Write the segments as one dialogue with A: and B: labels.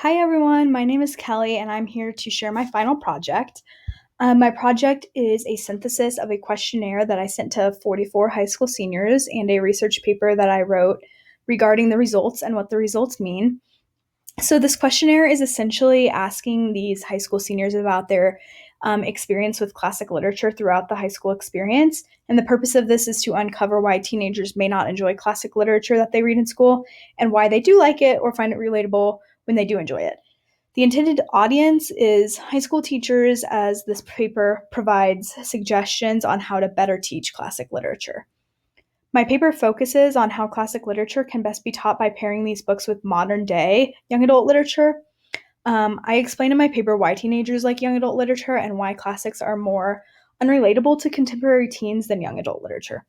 A: Hi everyone, my name is Kelley and I'm here to share my final project. My project is a synthesis of a questionnaire that I sent to 44 high school seniors and a research paper that I wrote regarding the results and what the results mean. So, this questionnaire is essentially asking these high school seniors about their experience with classic literature throughout the high school experience. And the purpose of this is to uncover why teenagers may not enjoy classic literature that they read in school and why they do like it or find it relatable when they do enjoy it. The intended audience is high school teachers, as this paper provides suggestions on how to better teach classic literature. My paper focuses on how classic literature can best be taught by pairing these books with modern day young adult literature. I explain in my paper why teenagers like young adult literature and why classics are more unrelatable to contemporary teens than young adult literature.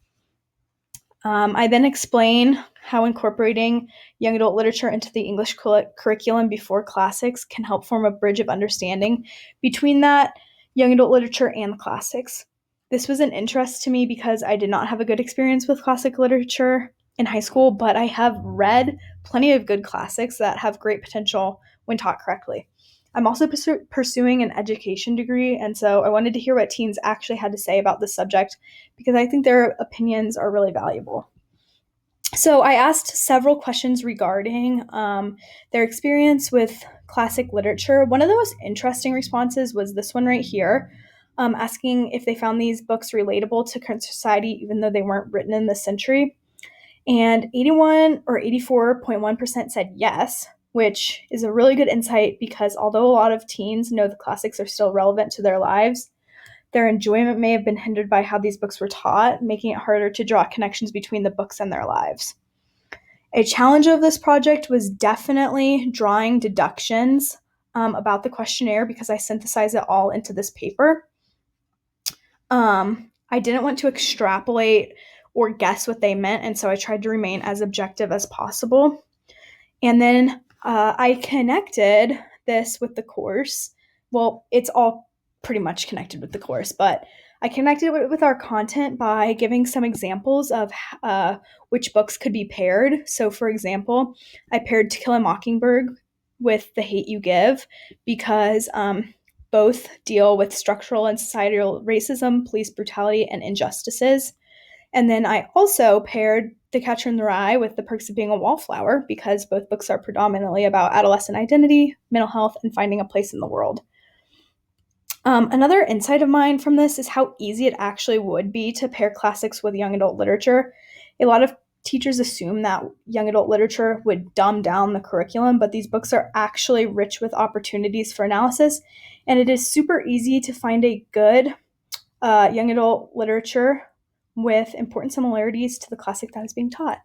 A: I then explain how incorporating young adult literature into the English curriculum before classics can help form a bridge of understanding between that young adult literature and the classics. This was an interest to me because I did not have a good experience with classic literature in high school, but I have read plenty of good classics that have great potential when taught correctly. I'm also pursuing an education degree, and so I wanted to hear what teens actually had to say about this subject because I think their opinions are really valuable. So I asked several questions regarding their experience with classic literature. One of the most interesting responses was this one right here, asking if they found these books relatable to current society, even though they weren't written in this century. And 81 or 84.1% said yes, which is a really good insight because although a lot of teens know the classics are still relevant to their lives, their enjoyment may have been hindered by how these books were taught, making it harder to draw connections between the books and their lives. A challenge of this project was definitely drawing deductions about the questionnaire because I synthesized it all into this paper. I didn't want to extrapolate or guess what they meant, and so I tried to remain as objective as possible. And then I connected this with the course. Well, it's all pretty much connected with the course, but I connected it with our content by giving some examples of which books could be paired. So, for example, I paired To Kill a Mockingbird with The Hate U Give because both deal with structural and societal racism, police brutality, and injustices. And then I also paired The Catcher in the Rye with The Perks of Being a Wallflower because both books are predominantly about adolescent identity, mental health, and finding a place in the world. Another insight of mine from this is how easy it actually would be to pair classics with young adult literature. A lot of teachers assume that young adult literature would dumb down the curriculum, but these books are actually rich with opportunities for analysis, and it is super easy to find a good young adult literature with important similarities to the classic that is being taught.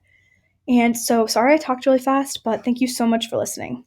A: And so, sorry I talked really fast, but thank you so much for listening.